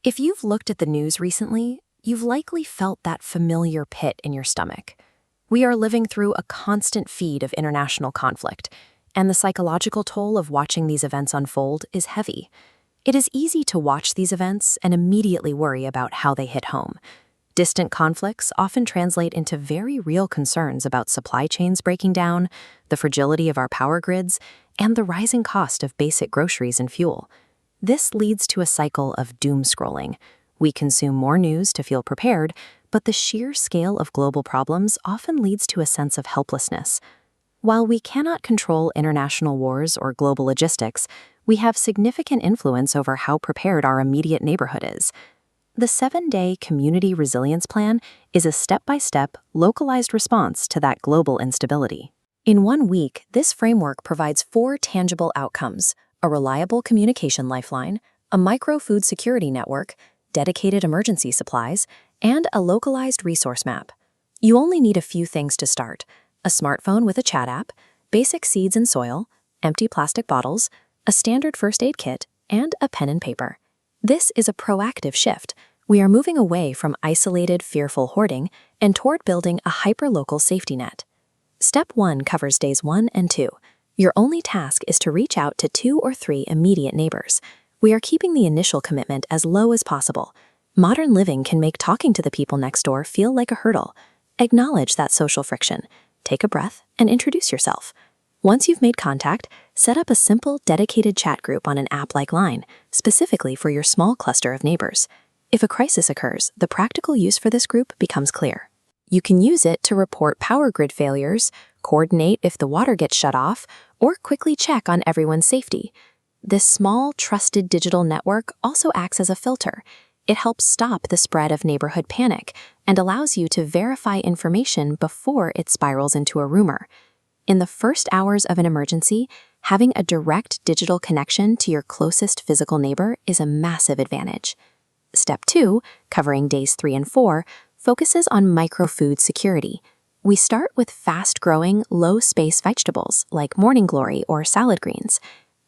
If you've looked at the news recently, you've likely felt that familiar pit in your stomach. We are living through a constant feed of international conflict, and the psychological toll of watching these events unfold is heavy. It is easy to watch these events and immediately worry about how they hit home. Distant conflicts often translate into very real concerns about supply chains breaking down, the fragility of our power grids, and the rising cost of basic groceries and fuel. This leads to a cycle of doom scrolling. We consume more news to feel prepared, but the sheer scale of global problems often leads to a sense of helplessness. While we cannot control international wars or global logistics, we have significant influence over how prepared our immediate neighborhood is. The 7-day Community Resilience Plan is a step-by-step, localized response to that global instability. In 1 week, this framework provides 4 tangible outcomes: a reliable communication lifeline, a micro-food security network, dedicated emergency supplies, and a localized resource map. You only need a few things to start: a smartphone with a chat app, basic seeds and soil, empty plastic bottles, a standard first aid kit, and a pen and paper. This is a proactive shift. We are moving away from isolated, fearful hoarding and toward building a hyperlocal safety net. Step 1 covers days 1 and 2. Your only task is to reach out to 2 or 3 immediate neighbors. We are keeping the initial commitment as low as possible. Modern living can make talking to the people next door feel like a hurdle. Acknowledge that social friction. Take a breath and introduce yourself. Once you've made contact, set up a simple, dedicated chat group on an app like Line, specifically for your small cluster of neighbors. If a crisis occurs, the practical use for this group becomes clear. You can use it to report power grid failures, coordinate if the water gets shut off, or quickly check on everyone's safety. This small, trusted digital network also acts as a filter. It helps stop the spread of neighborhood panic and allows you to verify information before it spirals into a rumor. In the first hours of an emergency, having a direct digital connection to your closest physical neighbor is a massive advantage. Step 2, covering days 3 and 4, focuses on micro-food security. We start with fast-growing, low-space vegetables like morning glory or salad greens.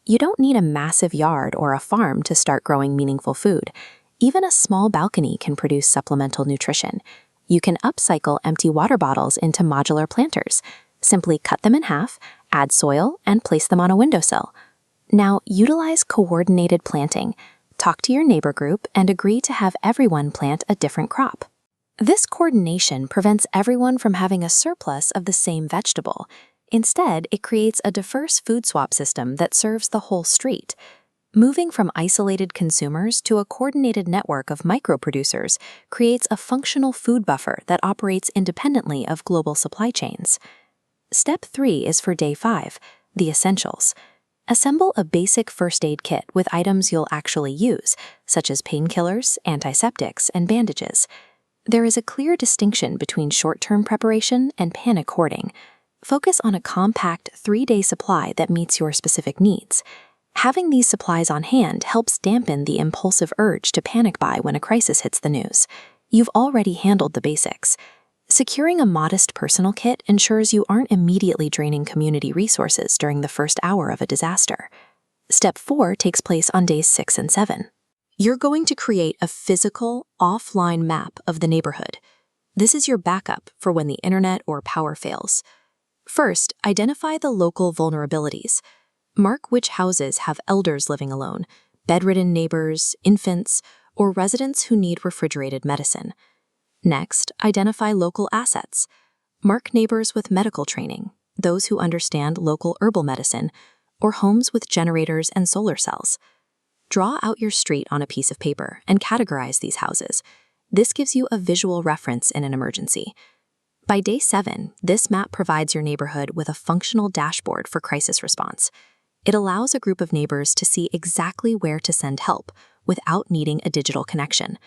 You don't need a massive yard or a farm to start growing meaningful food. Even a small balcony can produce supplemental nutrition. You can upcycle empty water bottles into modular planters. Simply cut them in half, add soil, and place them on a windowsill. Now, utilize coordinated planting. Talk to your neighbor group and agree to have everyone plant a different crop. This coordination prevents everyone from having a surplus of the same vegetable. Instead, it creates a diverse food swap system that serves the whole street. Moving from isolated consumers to a coordinated network of micro-producers creates a functional food buffer that operates independently of global supply chains. Step 3 is for day 5, the essentials. Assemble a basic first aid kit with items you'll actually use, such as painkillers, antiseptics, and bandages. There is a clear distinction between short-term preparation and panic hoarding. Focus on a compact 3-day supply that meets your specific needs. Having these supplies on hand helps dampen the impulsive urge to panic buy when a crisis hits the news. You've already handled the basics. Securing a modest personal kit ensures you aren't immediately draining community resources during the first hour of a disaster. Step 4 takes place on days 6 and 7. You're going to create a physical, offline map of the neighborhood. This is your backup for when the internet or power fails. First, identify the local vulnerabilities. Mark which houses have elders living alone, bedridden neighbors, infants, or residents who need refrigerated medicine. Next, identify local assets. Mark neighbors with medical training, those who understand local herbal medicine, or homes with generators and solar cells. Draw out your street on a piece of paper and categorize these houses. This gives you a visual reference in an emergency. By day 7, this map provides your neighborhood with a functional dashboard for crisis response. It allows a group of neighbors to see exactly where to send help without needing a digital connection.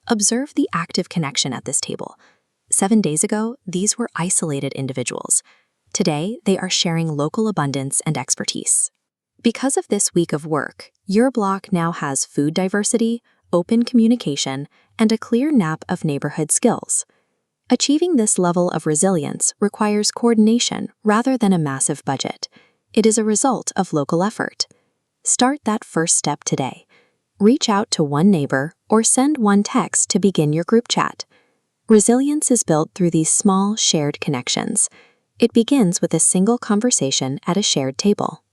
Observe the active connection at this table. 7 days ago, these were isolated individuals. Today, they are sharing local abundance and expertise. Because of this week of work, your block now has food diversity, open communication, and a clear map of neighborhood skills. Achieving this level of resilience requires coordination rather than a massive budget. It is a result of local effort. Start that first step today. Reach out to one neighbor or send one text to begin your group chat. Resilience is built through these small, shared connections. It begins with a single conversation at a shared table.